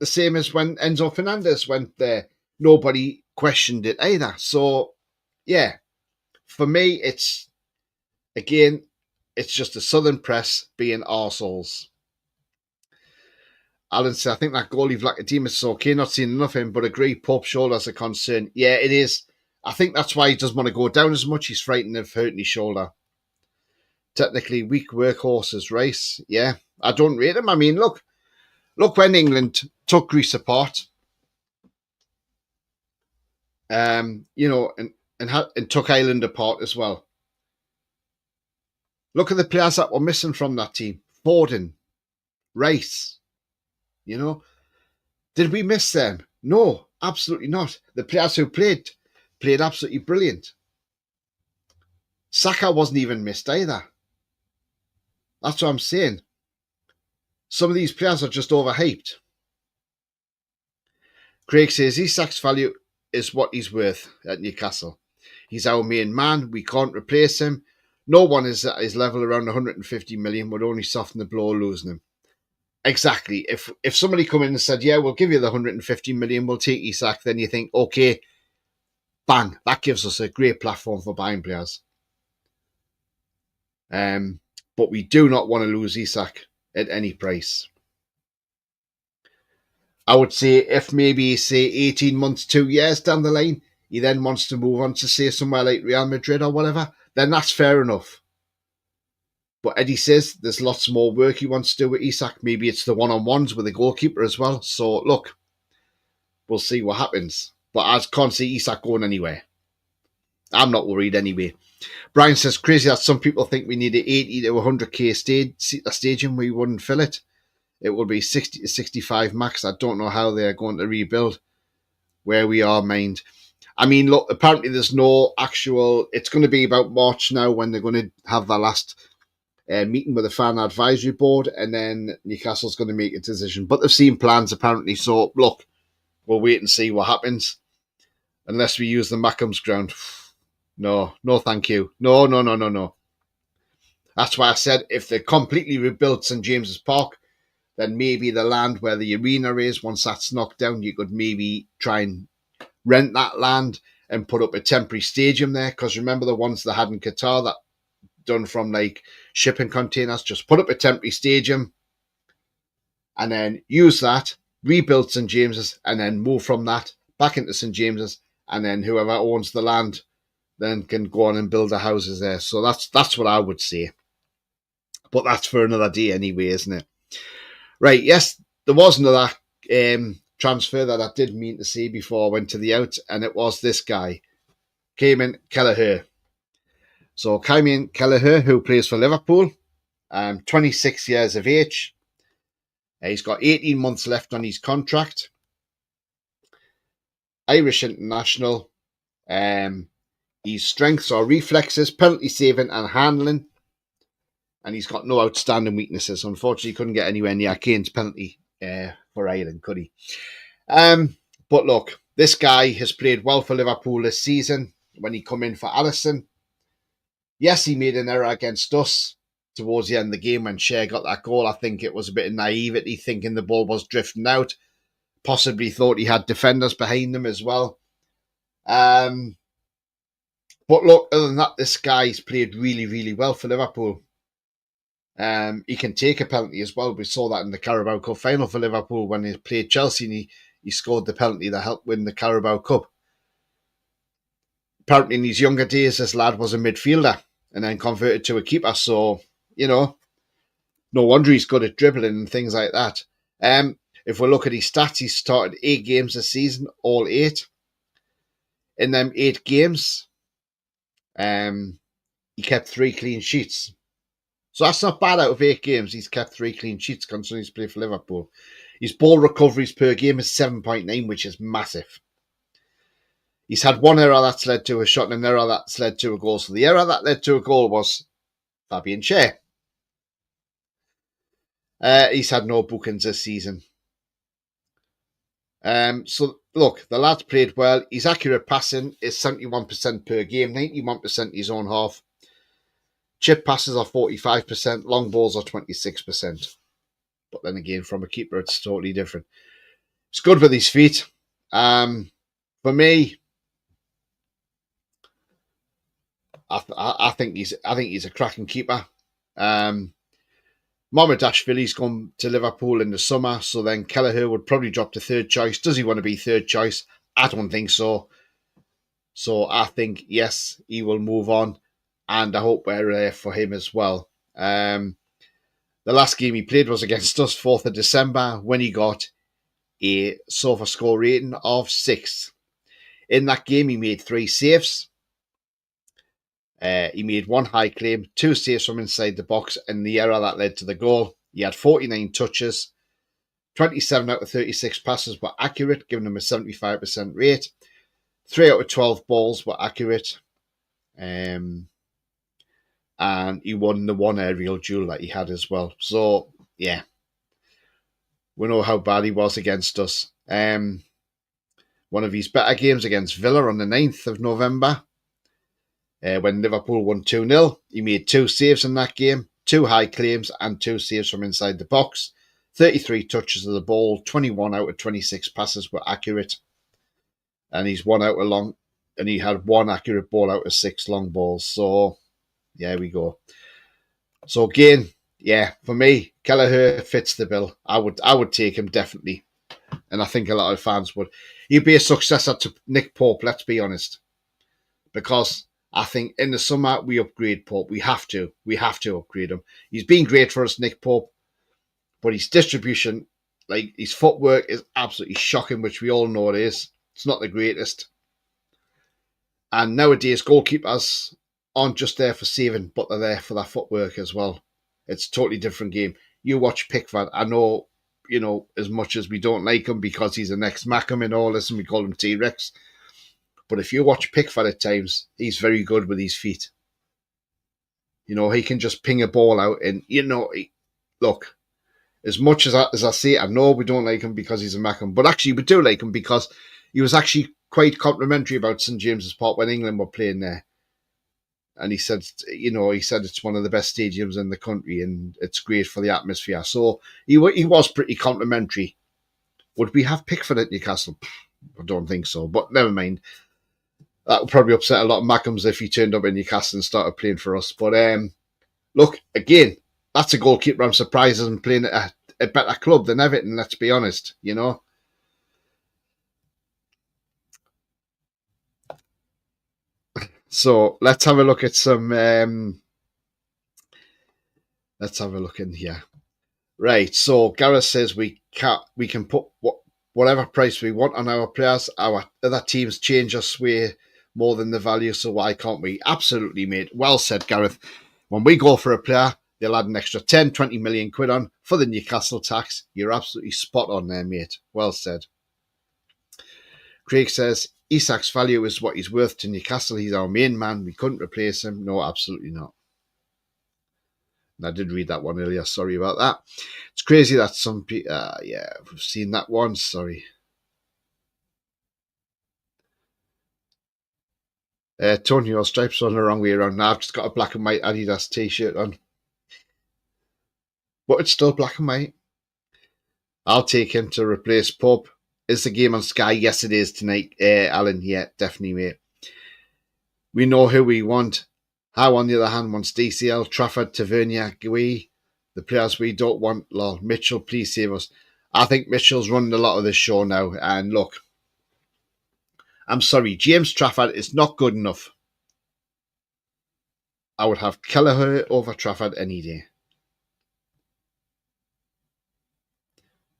same as when Enzo Fernandez went there, nobody questioned it either. So, yeah, for me, it's just the Southern press being arseholes. Alan said, I think that goalie Vlachodimos is okay. Not seen enough of him, but agree, Pope's shoulders are a concern. Yeah, it is. I think that's why he doesn't want to go down as much. He's frightened of hurting his shoulder. Technically, weak workhorses race. Yeah, I don't rate him. I mean, look when England took Greece apart, and took Ireland apart as well. Look at the players that were missing from that team. Foden, Rice. Did we miss them? No, absolutely not. The players who played absolutely brilliant. Saka wasn't even missed either. That's what I'm saying. Some of these players are just overhyped. Craig says Isak's value is what he's worth at Newcastle. He's our main man. We can't replace him. No one is at his level around 150 million would only soften the blow losing him. Exactly. If somebody come in and said, yeah, we'll give you the 150 million, we'll take Isak, then you think, okay, bang, that gives us a great platform for buying players. But we do not want to lose Isak at any price. I would say if maybe, 18 months, 2 years down the line, he then wants to move on to, say, somewhere like Real Madrid or whatever, then that's fair enough. But Eddie says there's lots more work he wants to do with Isak. Maybe it's the one-on-ones with the goalkeeper as well. So, look, we'll see what happens. But I can't see Isak going anywhere. I'm not worried anyway. Brian says, crazy that some people think we need an 80 to 100k stadium. We wouldn't fill it. It will be 60 to 65 max. I don't know how they're going to rebuild where we are, mind. I mean, look, apparently there's no actual... It's going to be about March now when they're going to have their last... meeting with the fan advisory board, and then Newcastle's going to make a decision. But they've seen plans apparently, so look, we'll wait and see what happens. Unless we use the Mackham's ground. No, thank you. No. That's why I said if they completely rebuilt St James's Park, then maybe the land where the arena is, once that's knocked down, you could maybe try and rent that land and put up a temporary stadium there. Because remember the ones they had in Qatar that done from like shipping containers, just put up a temporary stadium and then use that, rebuild St James's, and then move from that back into St James's, and then whoever owns the land then can go on and build the houses there. So that's what I would say. But that's for another day anyway, isn't it? Right, yes, there was another transfer that I did mean to say before I went to the out, and it was this guy, Cayman Kelleher. So Cayman Kelleher, who plays for Liverpool, 26 years of age. He's got 18 months left on his contract. Irish international. His strengths are reflexes, penalty saving and handling. And he's got no outstanding weaknesses. Unfortunately, he couldn't get anywhere near Kane's penalty for Ireland, could he? But look, this guy has played well for Liverpool this season when he come in for Alisson. Yes, he made an error against us towards the end of the game when Cher got that goal. I think it was a bit of naivety, thinking the ball was drifting out. Possibly thought he had defenders behind him as well. But look, other than that, this guy's played really, really well for Liverpool. He can take a penalty as well. We saw that in the Carabao Cup final for Liverpool when he played Chelsea and he scored the penalty that helped win the Carabao Cup. Apparently in his younger days, this lad was a midfielder and then converted to a keeper. So, no wonder he's good at dribbling and things like that. If we look at his stats, he started 8 games this season, all 8. In them 8 games, he kept 3 clean sheets. So that's not bad. Out of 8 games, he's kept 3 clean sheets considering he's played for Liverpool. His ball recoveries per game is 7.9, which is massive. He's had one error that's led to a shot and an error that's led to a goal. So the error that led to a goal was Fabian Schär. He's had no bookings this season. So look, the lad's played well. His accurate passing is 71% per game, 91% his own half. Chip passes are 45%, long balls are 26%. But then again, from a keeper, it's totally different. It's good with his feet. For me, I think he's a cracking keeper. Mamardashvili's gone to Liverpool in the summer, so then Kelleher would probably drop to third choice. Does he want to be third choice? I don't think so. So I think, yes, he will move on, and I hope we're there for him as well. The last game he played was against us, 4th of December, when he got a SOFA score rating of 6. In that game, he made 3 saves. He made 1 high claim, 2 saves from inside the box, and the error that led to the goal. He had 49 touches. 27 out of 36 passes were accurate, giving him a 75% rate. 3 out of 12 balls were accurate. And he won the 1 aerial duel that he had as well. So, yeah. We know how bad he was against us. One of his better games against Villa on the 9th of November. When Liverpool won 2-0. He made 2 saves in that game, 2 high claims and 2 saves from inside the box. 33 touches of the ball, 21 out of 26 passes were accurate. And he had 1 accurate ball out of 6 long balls. So, there we go. So again, yeah, for me, Kelleher fits the bill. I would take him definitely. And I think a lot of fans would. He'd be a successor to Nick Pope, let's be honest. Because I think in the summer we upgrade Pope. We have to upgrade him. He's been great for us, Nick Pope, but his distribution, like his footwork, is absolutely shocking, which we all know it is. It's not the greatest. And nowadays, goalkeepers aren't just there for saving, but they're there for their footwork as well. It's a totally different game. You watch Pickford. I know, as much as we don't like him because he's an ex-Mackham and all this, and we call him T-Rex. But if you watch Pickford at times, he's very good with his feet. He can just ping a ball out and, look, as much as I say, I know we don't like him because he's a Mackham, but actually we do like him because he was actually quite complimentary about St. James's Park when England were playing there. And he said it's one of the best stadiums in the country and it's great for the atmosphere. So he was pretty complimentary. Would we have Pickford at Newcastle? I don't think so, but never mind. That would probably upset a lot of Mackhams if he turned up in Newcastle and started playing for us. But look, again, that's a goalkeeper I'm surprised isn't playing at a better club than Everton, let's be honest, So let's have a look at some... let's have a look in here. Right, so Gareth says we can put whatever price we want on our players. Our other teams change us way more than the value, so why can't we? Absolutely, mate. Well said, Gareth. When we go for a player, they'll add an extra 10, 20 million quid on for the Newcastle tax. You're absolutely spot on there, mate. Well said. Craig says, Isak's value is what he's worth to Newcastle. He's our main man. We couldn't replace him. No, absolutely not. And I did read that one earlier. Sorry about that. It's crazy that some people... yeah, we've seen that one. Sorry. Tony, your stripes are on the wrong way around. Now I've just got a black and white Adidas t-shirt on. But it's still black and white. I'll take him to replace Pope. Is the game on Sky? Yes, it is tonight, Alan. Yeah, definitely, mate. We know who we want. Howe, on the other hand, wants DCL, Trafford, Tavernier, Gui. The players we don't want, lol. Mitchell, please save us. I think Mitchell's running a lot of this show now. And look, I'm sorry, James Trafford is not good enough. I would have Kelleher over Trafford any day.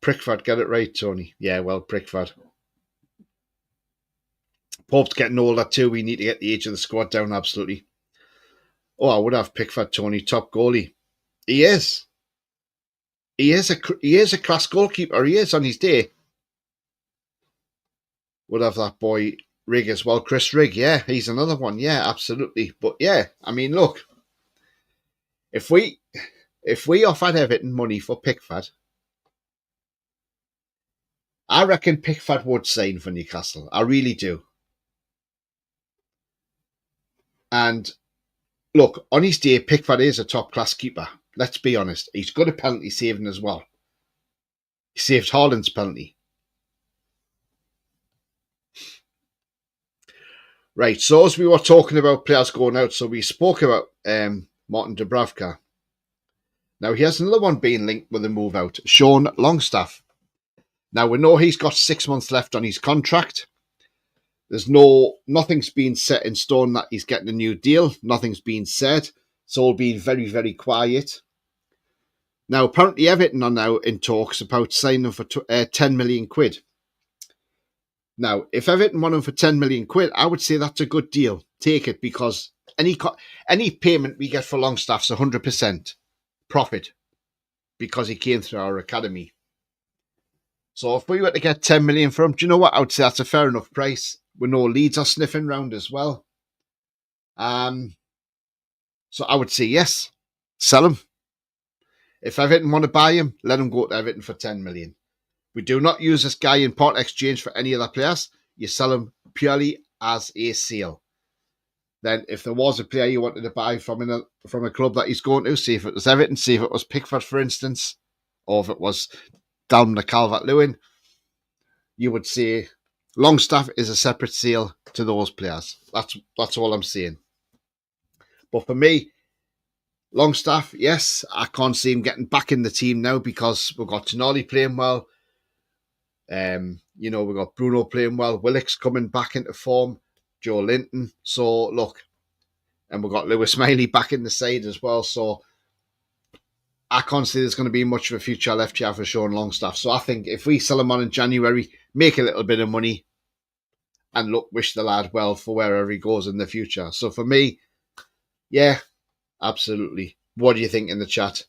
Pickford, get it right, Tony. Yeah, well, Pickford. Pope's getting older too. We need to get the age of the squad down, absolutely. Oh, I would have Pickford, Tony, top goalie. He is. He is a class goalkeeper. He is on his day. Would have that boy Rigg as well. Chris Rigg, yeah, he's another one. Yeah, absolutely. But yeah, I mean, look, if we offered Everton money for Pickford, I reckon Pickford would sign for Newcastle. I really do. And look, on his day, Pickford is a top class keeper. Let's be honest. He's good at penalty saving as well. He saved Haaland's penalty. Right, so as we were talking about players going out, so we spoke about Martin Dubravka. Now, here's another one being linked with a move out, Sean Longstaff. Now, we know he's got 6 months left on his contract. Nothing's been set in stone that he's getting a new deal. Nothing's been said. It's all been very, very quiet. Now, apparently Everton are now in talks about signing for 10 million quid. Now, if Everton want him for 10 million quid, I would say that's a good deal. Take it, because any payment we get for Longstaff's 100% profit, because he came through our academy. So if we were to get 10 million for him, do you know what? I would say that's a fair enough price. We know Leeds are sniffing round as well. So I would say yes, sell him. If Everton want to buy him, let him go to Everton for 10 million. We do not use this guy in part exchange for any other players. You sell him purely as a sale. Then if there was a player you wanted to buy from a club that he's going to, see if it was Everton, see if it was Pickford, for instance, or if it was Dominic Calvert-Lewin, you would say Longstaff is a separate sale to those players. That's all I'm saying. But for me, Longstaff, yes, I can't see him getting back in the team now because we've got Tonali playing well. We've got Bruno playing well. Willock's coming back into form. Joe Linton. So, look, and we've got Lewis Miley back in the side as well. So, I can't see there's going to be much of a future left here for Sean Longstaff. So, I think if we sell him on in January, make a little bit of money, and look, wish the lad well for wherever he goes in the future. So, for me, yeah, absolutely. What do you think in the chat?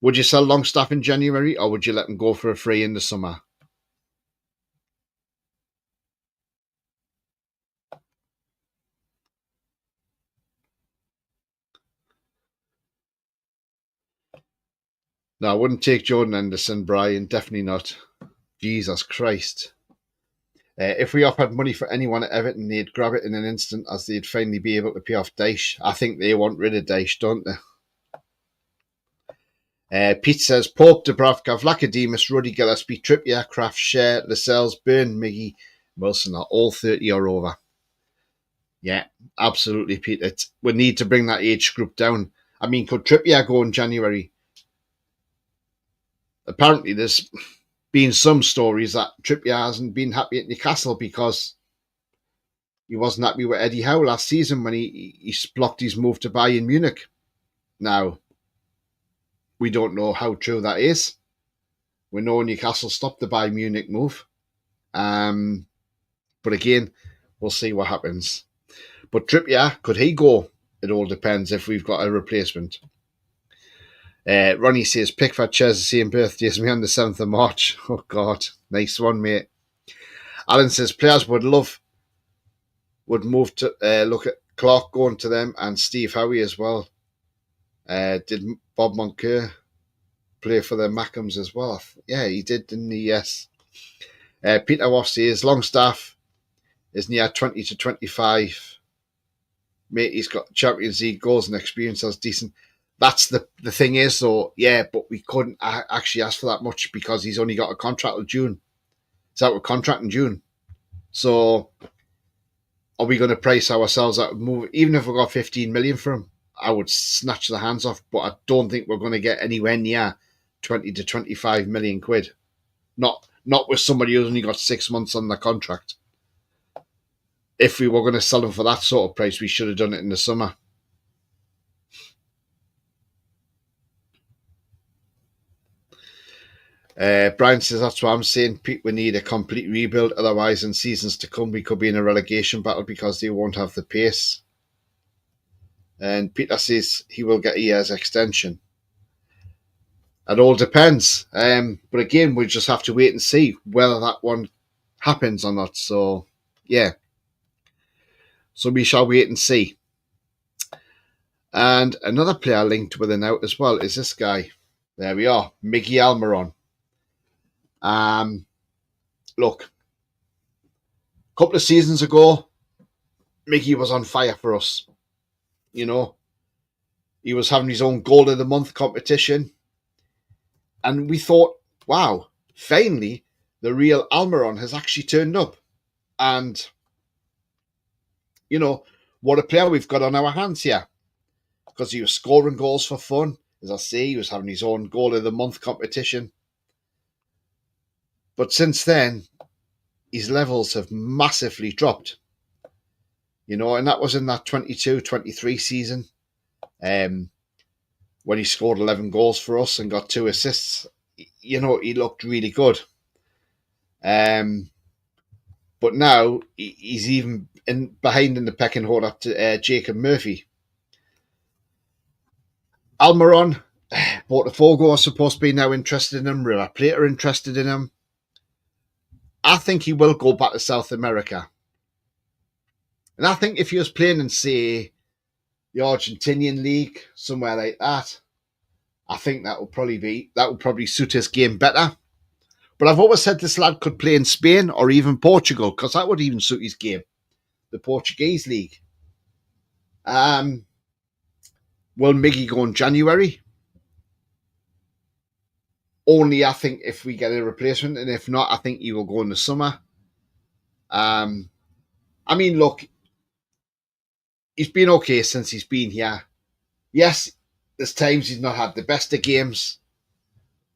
Would you sell Longstaff in January, or would you let him go for a free in the summer? No, I wouldn't take Jordan Henderson, Brian. Definitely not. Jesus Christ. If we offered money for anyone at Everton, they'd grab it in an instant, as they'd finally be able to pay off Dyche. I think they want rid of Dyche, don't they? Pete says, Pope, Dubravka, Vlachodimos, Ruddy Gillespie, Trippier, Kraft, Share, Lascelles, Byrne, Miggy, Wilson are all 30 or over. Yeah, absolutely, Pete. We need to bring that age group down. I mean, could Trippier go in January? Apparently, there's been some stories that Trippier hasn't been happy at Newcastle because he wasn't happy with Eddie Howe last season when he blocked his move to Bayern Munich. Now, we don't know how true that is. We know Newcastle stopped the Bayern Munich move. But again, we'll see what happens. But Trippier, could he go? It all depends if we've got a replacement. Ronnie says, Pickford shares the same birthday as me on the 7th of March. Oh, God. Nice one, mate. Alan says, players would move to look at Clark going to them and Steve Howie as well. Did Bob Moncur play for the Mackhams as well? Yeah, he did, didn't he? Yes. Peter Woff says, Longstaff is near 20 to 25. Mate, he's got Champions League goals and experience as decent. That's the thing is, though, yeah, but we couldn't actually ask for that much because he's only got a contract till June. He's out of contract in June. So are we going to price ourselves out of move? Even if we got 15 million for him, I would snatch the hands off, but I don't think we're going to get anywhere near 20 to 25 million quid. Not with somebody who's only got 6 months on the contract. If we were going to sell him for that sort of price, we should have done it in the summer. Brian says, that's what I'm saying, Pete, we need a complete rebuild. Otherwise, in seasons to come, we could be in a relegation battle because they won't have the pace. And Peter says he will get a year's extension. It all depends. But again, we just have to wait and see whether that one happens or not. So, yeah. So we shall wait and see. And another player linked with an out as well is this guy. There we are, Miggy Almiron. Look, a couple of seasons ago, Miggy was on fire for us. You know, he was having his own goal of the month competition. And we thought, wow, finally, the real Almiron has actually turned up. And, you know, what a player we've got on our hands here. Because he was scoring goals for fun. As I say, he was having his own goal of the month competition. But since then, his levels have massively dropped. You know, and that was in that 22-23 season. When he scored 11 goals for us and got 2 assists, you know, he looked really good. But now he's even behind in the pecking order to Jacob Murphy. Almiron, Botafogo are supposed to be now interested in him. River Plate are interested in him. I think he will go back to South America. And I think if he was playing in, say, the Argentinian league, somewhere like that, I think that would probably suit his game better. But I've always said this lad could play in Spain or even Portugal, because that would even suit his game. The Portuguese league. Will Miggy go in January? Only, I think, if we get a replacement, and if not, I think he will go in the summer. I mean, look, he's been okay since he's been here. Yes, there's times he's not had the best of games,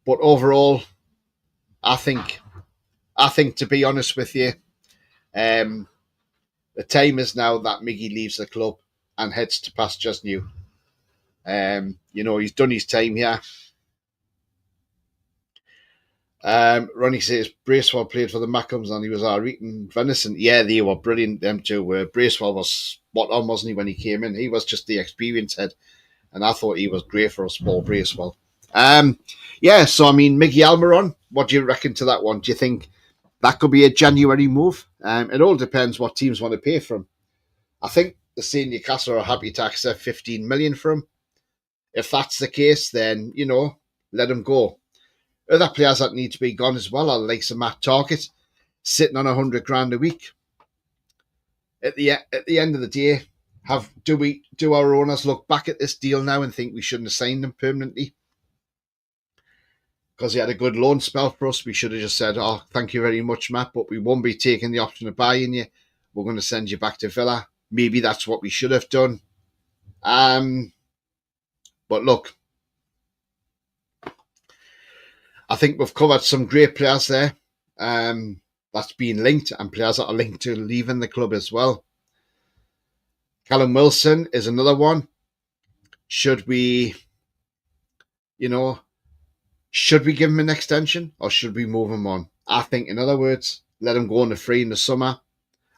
but overall, I think, to be honest with you, the time is now that Miggy leaves the club and heads to pastures new. You know, he's done his time here. Ronnie says Bracewell played for the Mackhams and he was eating venison. Yeah, they were brilliant, them two. Bracewell was spot on, wasn't he, when he came in? He was just the experience head, and I thought he was great for us, Paul Bracewell. Yeah, so I mean, Miggy Almiron, what do you reckon to that one? Do you think that could be a January move? It all depends what teams want to pay for him. I think the St. Newcastle are happy to accept 15 million for him. If that's the case, then, you know, let him go. Other players that need to be gone as well are like some Matt Targett, sitting on 100 grand a week. At the end of the day, do our owners look back at this deal now and think we shouldn't have signed him permanently? Because he had a good loan spell for us, we should have just said, oh, thank you very much, Matt, but we won't be taking the option of buying you. We're going to send you back to Villa. Maybe that's what we should have done. But look, I think we've covered some great players there. That's been linked, and players that are linked to leaving the club as well. Callum Wilson is another one. Should we give him an extension, or should we move him on? I think, in other words, let him go on the free in the summer.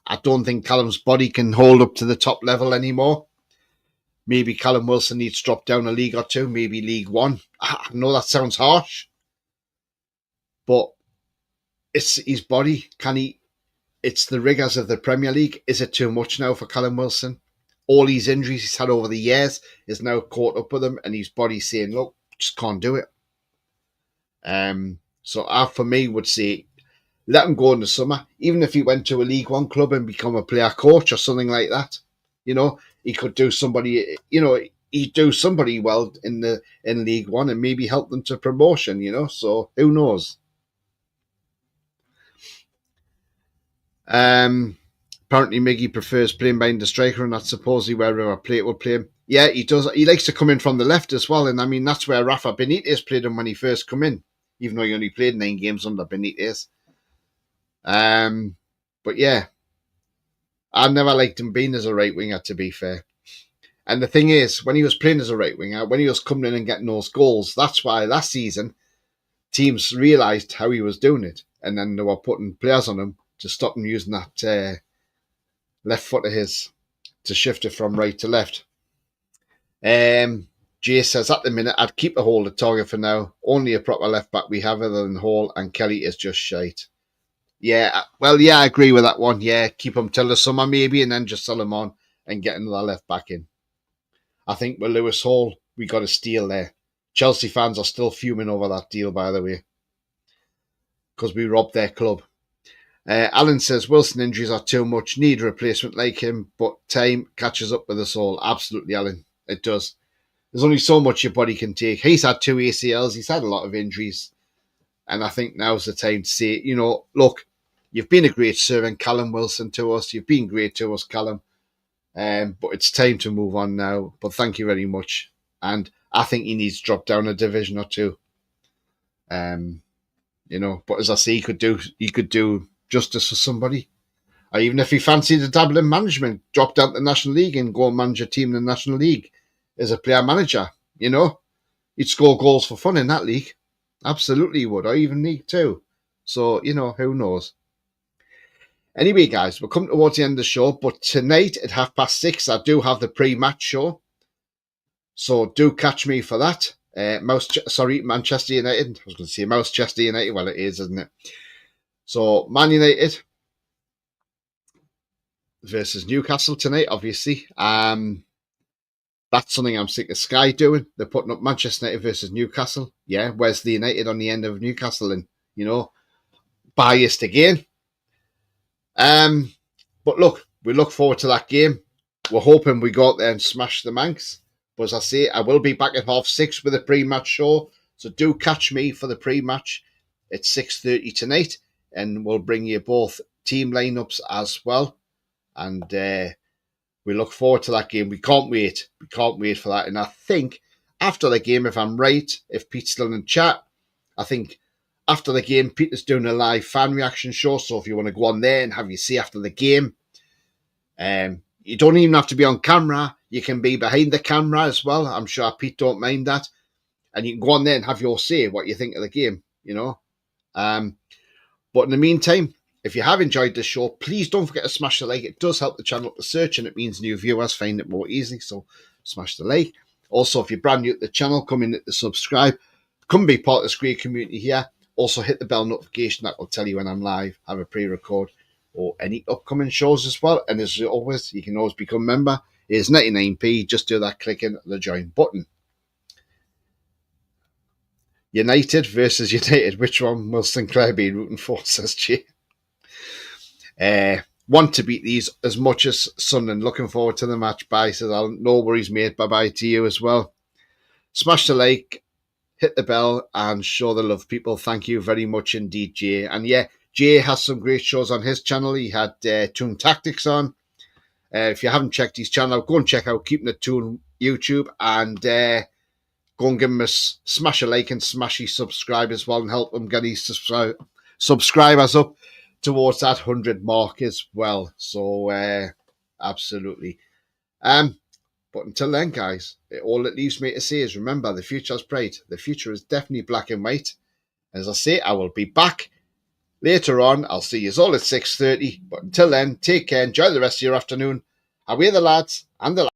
I don't think Callum's body can hold up to the top level anymore. Maybe Callum Wilson needs to drop down a league or two, maybe League One. I know that sounds harsh, but it's his body. It's the rigours of the Premier League. Is it too much now for Callum Wilson? All these injuries he's had over the years is now caught up with him, and his body's saying, look, just can't do it. So I, for me, would say let him go in the summer. Even if he went to a League One club and become a player coach or something like that, you know, he could do somebody, you know, he'd do somebody well in League One and maybe help them to promotion, you know. So who knows? Apparently Miggy prefers playing behind the striker, and that's supposedly where River Plate will play him. Yeah, he does. He likes to come in from the left as well, and I mean that's where Rafa Benitez played him when he first come in, even though he only played 9 games under Benitez. But yeah, I never liked him being as a right winger, to be fair. And the thing is, when he was playing as a right winger, when he was coming in and getting those goals, that's why last season teams realised how he was doing it, and then they were putting players on him to stop him using that left foot of his to shift it from right to left. Jay says, at the minute, I'd keep a hold of Targett for now. Only a proper left back we have other than Hall, and Kelly is just shite. Yeah, well, yeah, I agree with that one. Yeah, keep him till the summer maybe, and then just sell him on and get another left back in. I think with Lewis Hall, we got a steal there. Chelsea fans are still fuming over that deal, by the way, because we robbed their club. Alan says Wilson injuries are too much. Need a replacement like him, but time catches up with us all. Absolutely, Alan, it does. There's only so much your body can take. He's had 2 ACLs. He's had a lot of injuries. And I think now's the time to say, look, you've been a great servant, Callum Wilson, to us. You've been great to us, Callum. But it's time to move on now. But thank you very much. And I think he needs to drop down a division or two. But as I say, he could do justice for somebody. Or even if he fancied a dabble in management, drop down to the National League and go and manage a team in the National League as a player manager, He'd score goals for fun in that league. Absolutely he would, or even League Two. So, who knows? Anyway, guys, we're coming towards the end of the show, but tonight at 6:30, I do have the pre-match show. So do catch me for that. Manchester United. I was going to say Mousechester United. Well, it is, isn't it? So, Man United versus Newcastle tonight, obviously. That's something I'm sick of Sky doing. They're putting up Manchester United versus Newcastle. Yeah, where's the United on the end of Newcastle? And, biased again. But look, we look forward to that game. We're hoping we go out there and smash the Manx. But as I say, I will be back at 6:30 with a pre-match show. So do catch me for the pre-match at 6:30 tonight. And we'll bring you both team lineups as well. And we look forward to that game. We can't wait. We can't wait for that. And I think after the game, if I'm right, if Pete's still in chat, I think after the game, Peter's doing a live fan reaction show. So if you want to go on there and have your say after the game, you don't even have to be on camera. You can be behind the camera as well. I'm sure Pete don't mind that. And you can go on there and have your say what you think of the game, But in the meantime, if you have enjoyed this show, please don't forget to smash the like. It does help the channel up the search and it means new viewers find it more easily. So smash the like. Also, if you're brand new to the channel, come in to subscribe. Come be part of this great community here. Also, hit the bell notification. That will tell you when I'm live, have a pre-record, or any upcoming shows as well. And as always, you can always become a member. It's 99p. Just do that clicking the join button. United versus United. Which one will Sinclair be rooting for, says Jay. Want to beat these as much as Sunderland. Looking forward to the match. Bye, says Alan. No worries, mate. Bye-bye to you as well. Smash the like, hit the bell, and show the love, people. Thank you very much indeed, Jay. And yeah, Jay has some great shows on his channel. He had Toon Tactics on. If you haven't checked his channel, go and check out Keeping It Toon YouTube and go and give him a smash a like and smash his subscribe as well and help him get his subscribers up towards that 100 mark as well. So, absolutely. But until then, guys, all it leaves me to say is remember, the future is bright. The future is definitely black and white. As I say, I will be back later on. I'll see you all at 6:30. But until then, take care. Enjoy the rest of your afternoon. Away the lads and the